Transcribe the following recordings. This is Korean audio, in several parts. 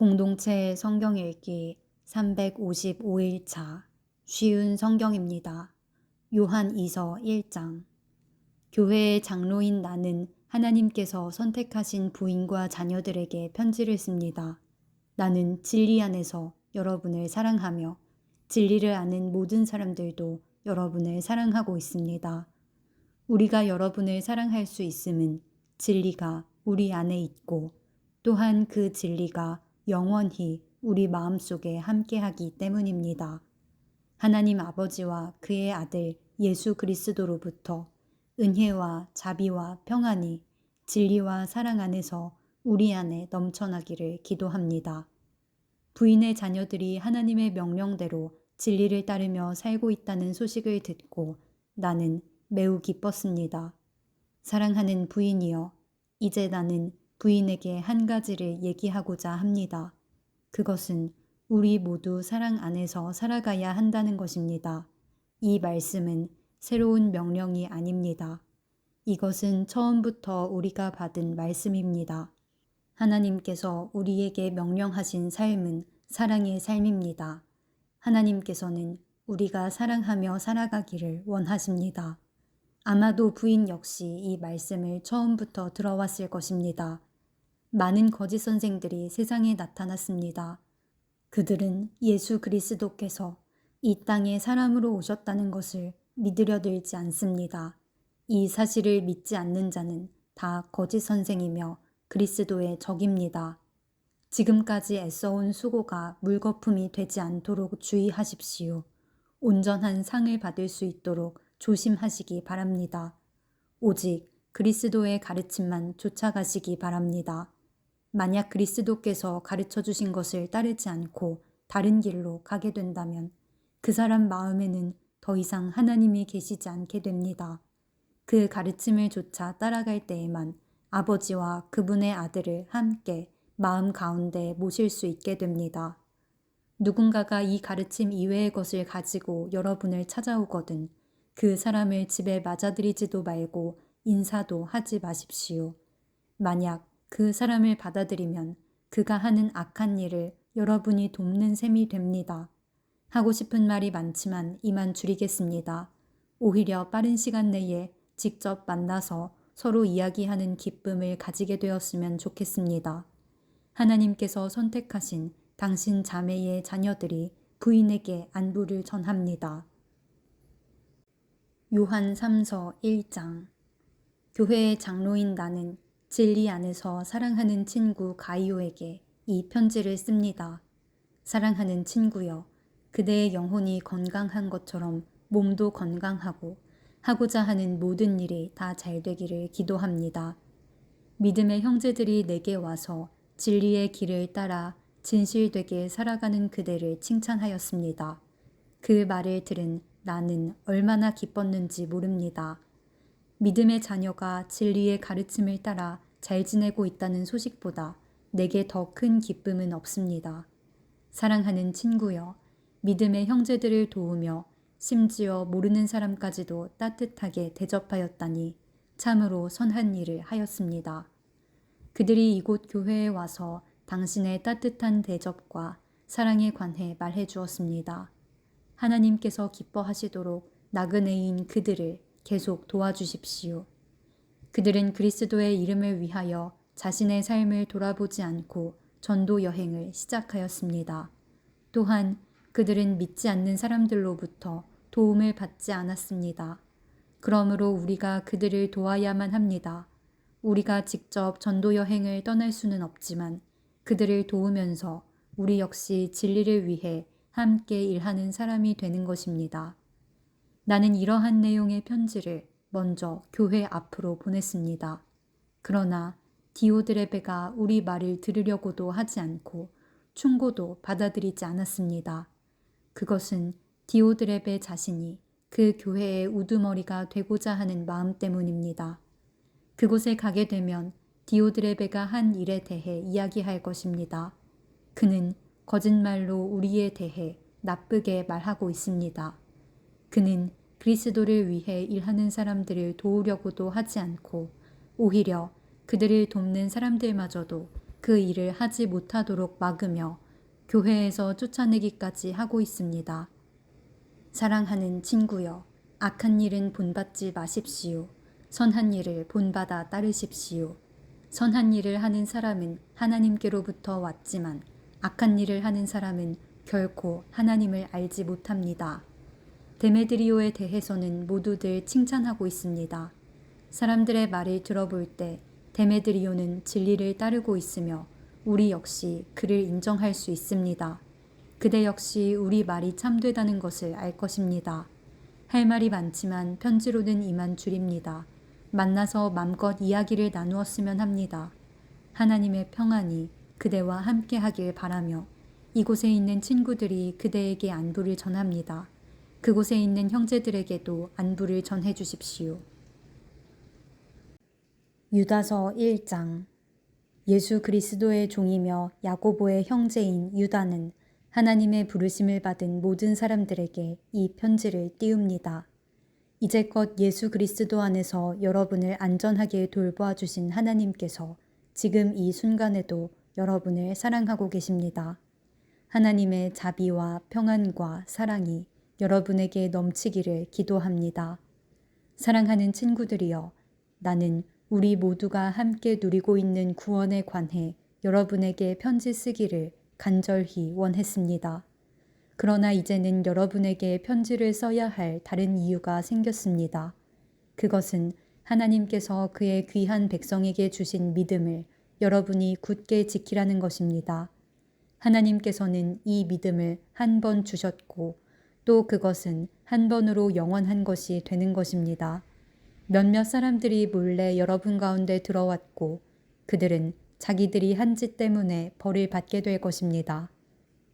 공동체 성경 읽기 355일차 쉬운 성경입니다. 요한 2서 1장. 교회의 장로인 나는 하나님께서 선택하신 부인과 자녀들에게 편지를 씁니다. 나는 진리 안에서 여러분을 사랑하며 진리를 아는 모든 사람들도 여러분을 사랑하고 있습니다. 우리가 여러분을 사랑할 수 있음은 진리가 우리 안에 있고 또한 그 진리가 영원히 우리 마음속에 함께하기 때문입니다. 하나님 아버지와 그의 아들 예수 그리스도로부터 은혜와 자비와 평안이 진리와 사랑 안에서 우리 안에 넘쳐나기를 기도합니다. 부인의 자녀들이 하나님의 명령대로 진리를 따르며 살고 있다는 소식을 듣고 나는 매우 기뻤습니다. 사랑하는 부인이여, 이제 나는 부인에게 한 가지를 얘기하고자 합니다. 그것은 우리 모두 사랑 안에서 살아가야 한다는 것입니다. 이 말씀은 새로운 명령이 아닙니다. 이것은 처음부터 우리가 받은 말씀입니다. 하나님께서 우리에게 명령하신 삶은 사랑의 삶입니다. 하나님께서는 우리가 사랑하며 살아가기를 원하십니다. 아마도 부인 역시 이 말씀을 처음부터 들어왔을 것입니다. 많은 거짓 선생들이 세상에 나타났습니다. 그들은 예수 그리스도께서 이 땅에 사람으로 오셨다는 것을 믿으려 들지 않습니다. 이 사실을 믿지 않는 자는 다 거짓 선생이며 그리스도의 적입니다. 지금까지 애써온 수고가 물거품이 되지 않도록 주의하십시오. 온전한 상을 받을 수 있도록 조심하시기 바랍니다. 오직 그리스도의 가르침만 쫓아가시기 바랍니다. 만약 그리스도께서 가르쳐 주신 것을 따르지 않고 다른 길로 가게 된다면 그 사람 마음에는 더 이상 하나님이 계시지 않게 됩니다. 그 가르침을 쫓아 따라갈 때에만 아버지와 그분의 아들을 함께 마음 가운데 모실 수 있게 됩니다. 누군가가 이 가르침 이외의 것을 가지고 여러분을 찾아오거든 그 사람을 집에 맞아들이지도 말고 인사도 하지 마십시오. 만약 그 사람을 받아들이면 그가 하는 악한 일을 여러분이 돕는 셈이 됩니다. 하고 싶은 말이 많지만 이만 줄이겠습니다. 오히려 빠른 시간 내에 직접 만나서 서로 이야기하는 기쁨을 가지게 되었으면 좋겠습니다. 하나님께서 선택하신 당신 자매의 자녀들이 부인에게 안부를 전합니다. 요한 3서 1장. 교회의 장로인 나는 진리 안에서 사랑하는 친구 가이오에게 이 편지를 씁니다. 사랑하는 친구여, 그대의 영혼이 건강한 것처럼 몸도 건강하고 하고자 하는 모든 일이 다 잘 되기를 기도합니다. 믿음의 형제들이 내게 와서 진리의 길을 따라 진실되게 살아가는 그대를 칭찬하였습니다. 그 말을 들은 나는 얼마나 기뻤는지 모릅니다. 믿음의 자녀가 진리의 가르침을 따라 잘 지내고 있다는 소식보다 내게 더 큰 기쁨은 없습니다. 사랑하는 친구여, 믿음의 형제들을 도우며 심지어 모르는 사람까지도 따뜻하게 대접하였다니 참으로 선한 일을 하였습니다. 그들이 이곳 교회에 와서 당신의 따뜻한 대접과 사랑에 관해 말해 주었습니다. 하나님께서 기뻐하시도록 나그네인 그들을 계속 도와주십시오. 그들은 그리스도의 이름을 위하여 자신의 삶을 돌아보지 않고 전도 여행을 시작하였습니다. 또한 그들은 믿지 않는 사람들로부터 도움을 받지 않았습니다. 그러므로 우리가 그들을 도와야만 합니다. 우리가 직접 전도 여행을 떠날 수는 없지만 그들을 도우면서 우리 역시 진리를 위해 함께 일하는 사람이 되는 것입니다. 나는 이러한 내용의 편지를 먼저 교회 앞으로 보냈습니다. 그러나 디오드레베가 우리 말을 들으려고도 하지 않고 충고도 받아들이지 않았습니다. 그것은 디오드레베 자신이 그 교회의 우두머리가 되고자 하는 마음 때문입니다. 그곳에 가게 되면 디오드레베가 한 일에 대해 이야기할 것입니다. 그는 거짓말로 우리에 대해 나쁘게 말하고 있습니다. 그는 그리스도를 위해 일하는 사람들을 도우려고도 하지 않고 오히려 그들을 돕는 사람들마저도 그 일을 하지 못하도록 막으며 교회에서 쫓아내기까지 하고 있습니다. 사랑하는 친구여, 악한 일은 본받지 마십시오. 선한 일을 본받아 따르십시오. 선한 일을 하는 사람은 하나님께로부터 왔지만 악한 일을 하는 사람은 결코 하나님을 알지 못합니다. 데메드리오에 대해서는 모두들 칭찬하고 있습니다. 사람들의 말을 들어볼 때 데메드리오는 진리를 따르고 있으며 우리 역시 그를 인정할 수 있습니다. 그대 역시 우리 말이 참되다는 것을 알 것입니다. 할 말이 많지만 편지로는 이만 줄입니다. 만나서 맘껏 이야기를 나누었으면 합니다. 하나님의 평안이 그대와 함께 하길 바라며 이곳에 있는 친구들이 그대에게 안부를 전합니다. 그곳에 있는 형제들에게도 안부를 전해 주십시오. 유다서 1장. 예수 그리스도의 종이며 야고보의 형제인 유다는 하나님의 부르심을 받은 모든 사람들에게 이 편지를 띄웁니다. 이제껏 예수 그리스도 안에서 여러분을 안전하게 돌보아 주신 하나님께서 지금 이 순간에도 여러분을 사랑하고 계십니다. 하나님의 자비와 평안과 사랑이 여러분에게 넘치기를 기도합니다. 사랑하는 친구들이여, 나는 우리 모두가 함께 누리고 있는 구원에 관해 여러분에게 편지 쓰기를 간절히 원했습니다. 그러나 이제는 여러분에게 편지를 써야 할 다른 이유가 생겼습니다. 그것은 하나님께서 그의 귀한 백성에게 주신 믿음을 여러분이 굳게 지키라는 것입니다. 하나님께서는 이 믿음을 한 번 주셨고 또 그것은 한 번으로 영원한 것이 되는 것입니다. 몇몇 사람들이 몰래 여러분 가운데 들어왔고 그들은 자기들이 한 짓 때문에 벌을 받게 될 것입니다.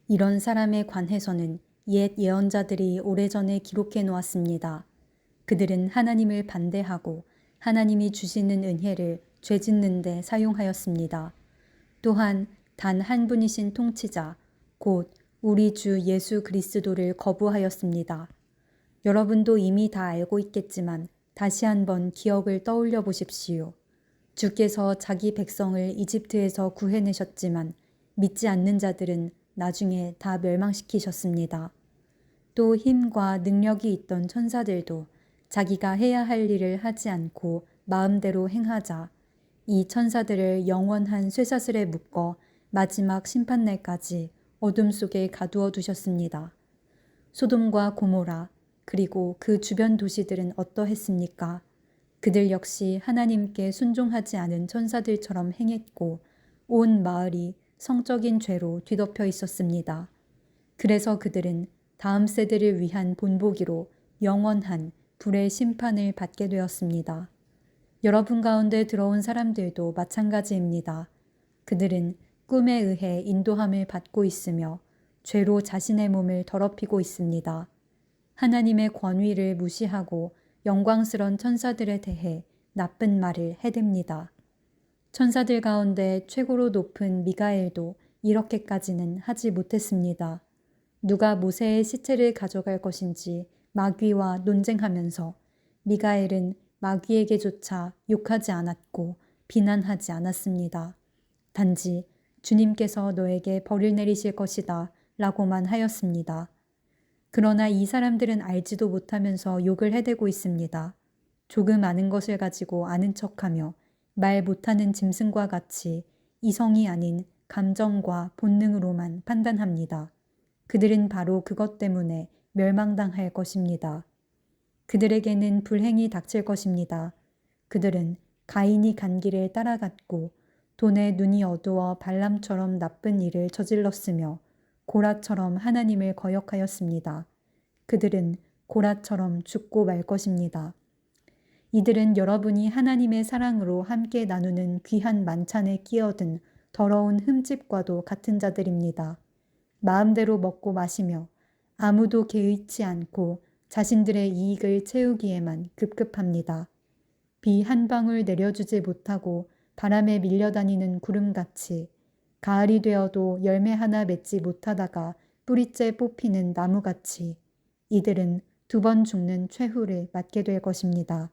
이런 사람에 관해서는 옛 예언자들이 오래전에 기록해 놓았습니다. 그들은 하나님을 반대하고 하나님이 주시는 은혜를 죄짓는 데 사용하였습니다. 또한 단 한 분이신 통치자, 곧 우리 주 예수 그리스도를 거부하였습니다. 여러분도 이미 다 알고 있겠지만 다시 한번 기억을 떠올려 보십시오. 주께서 자기 백성을 이집트에서 구해내셨지만 믿지 않는 자들은 나중에 다 멸망시키셨습니다. 또 힘과 능력이 있던 천사들도 자기가 해야 할 일을 하지 않고 마음대로 행하자 이 천사들을 영원한 쇠사슬에 묶어 마지막 심판날까지 어둠 속에 가두어 두셨습니다. 소돔과 고모라 그리고 그 주변 도시들은 어떠했습니까? 그들 역시 하나님께 순종하지 않은 천사들처럼 행했고 온 마을이 성적인 죄로 뒤덮여 있었습니다. 그래서 그들은 다음 세대를 위한 본보기로 영원한 불의 심판을 받게 되었습니다. 여러분 가운데 들어온 사람들도 마찬가지입니다. 그들은 꿈에 의해 인도함을 받고 있으며 죄로 자신의 몸을 더럽히고 있습니다. 하나님의 권위를 무시하고 영광스런 천사들에 대해 나쁜 말을 해댑니다. 천사들 가운데 최고로 높은 미가엘도 이렇게까지는 하지 못했습니다. 누가 모세의 시체를 가져갈 것인지 마귀와 논쟁하면서 미가엘은 마귀에게조차 욕하지 않았고 비난하지 않았습니다. 단지 주님께서 너에게 벌을 내리실 것이다 라고만 하였습니다. 그러나 이 사람들은 알지도 못하면서 욕을 해대고 있습니다. 조금 아는 것을 가지고 아는 척하며 말 못하는 짐승과 같이 이성이 아닌 감정과 본능으로만 판단합니다. 그들은 바로 그것 때문에 멸망당할 것입니다. 그들에게는 불행이 닥칠 것입니다. 그들은 가인이 간 길을 따라갔고 돈에 눈이 어두워 발람처럼 나쁜 일을 저질렀으며 고라처럼 하나님을 거역하였습니다. 그들은 고라처럼 죽고 말 것입니다. 이들은 여러분이 하나님의 사랑으로 함께 나누는 귀한 만찬에 끼어든 더러운 흠집과도 같은 자들입니다. 마음대로 먹고 마시며 아무도 개의치 않고 자신들의 이익을 채우기에만 급급합니다. 비 한 방울 내려주지 못하고 바람에 밀려다니는 구름같이 가을이 되어도 열매 하나 맺지 못하다가 뿌리째 뽑히는 나무같이 이들은 2번 죽는 최후를 맞게 될 것입니다.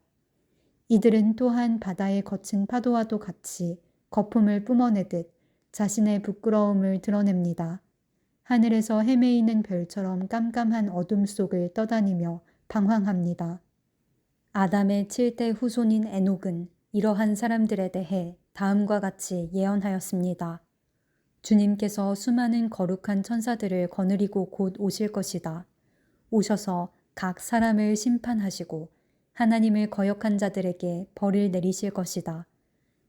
이들은 또한 바다의 거친 파도와도 같이 거품을 뿜어내듯 자신의 부끄러움을 드러냅니다. 하늘에서 헤매이는 별처럼 깜깜한 어둠 속을 떠다니며 방황합니다. 아담의 7대 후손인 에녹은 이러한 사람들에 대해 다음과 같이 예언하였습니다. 주님께서 수많은 거룩한 천사들을 거느리고 곧 오실 것이다. 오셔서 각 사람을 심판하시고 하나님을 거역한 자들에게 벌을 내리실 것이다.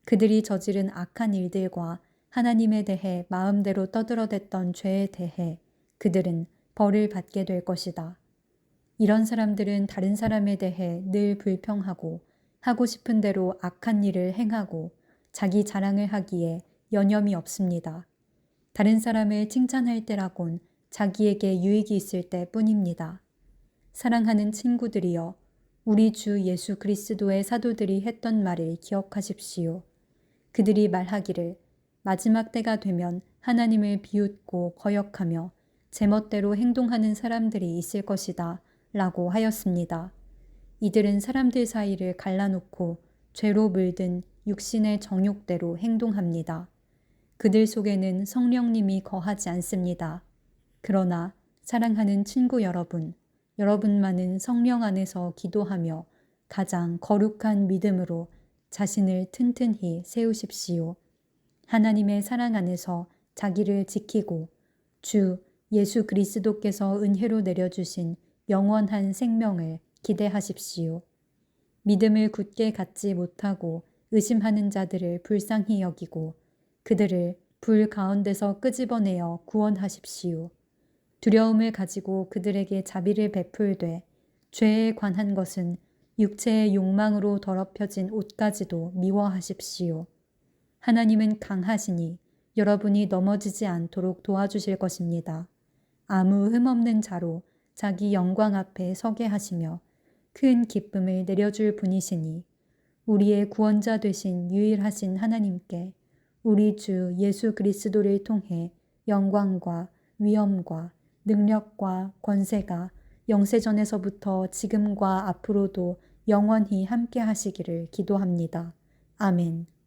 그들이 저지른 악한 일들과 하나님에 대해 마음대로 떠들어댔던 죄에 대해 그들은 벌을 받게 될 것이다. 이런 사람들은 다른 사람에 대해 늘 불평하고 하고 싶은 대로 악한 일을 행하고 자기 자랑을 하기에 여념이 없습니다. 다른 사람을 칭찬할 때라곤 자기에게 유익이 있을 때뿐입니다. 사랑하는 친구들이여, 우리 주 예수 그리스도의 사도들이 했던 말을 기억하십시오. 그들이 말하기를 마지막 때가 되면 하나님을 비웃고 거역하며 제멋대로 행동하는 사람들이 있을 것이다 라고 하였습니다. 이들은 사람들 사이를 갈라놓고 죄로 물든 육신의 정욕대로 행동합니다. 그들 속에는 성령님이 거하지 않습니다. 그러나 사랑하는 친구 여러분, 여러분만은 성령 안에서 기도하며 가장 거룩한 믿음으로 자신을 튼튼히 세우십시오. 하나님의 사랑 안에서 자기를 지키고 주 예수 그리스도께서 은혜로 내려주신 영원한 생명을 기대하십시오. 믿음을 굳게 갖지 못하고 의심하는 자들을 불쌍히 여기고 그들을 불 가운데서 끄집어내어 구원하십시오. 두려움을 가지고 그들에게 자비를 베풀되 죄에 관한 것은 육체의 욕망으로 더럽혀진 옷까지도 미워하십시오. 하나님은 강하시니 여러분이 넘어지지 않도록 도와주실 것입니다. 아무 흠없는 자로 자기 영광 앞에 서게 하시며 큰 기쁨을 내려줄 분이시니 우리의 구원자 되신 유일하신 하나님께 우리 주 예수 그리스도를 통해 영광과 위엄과 능력과 권세가 영세전에서부터 지금과 앞으로도 영원히 함께 하시기를 기도합니다. 아멘.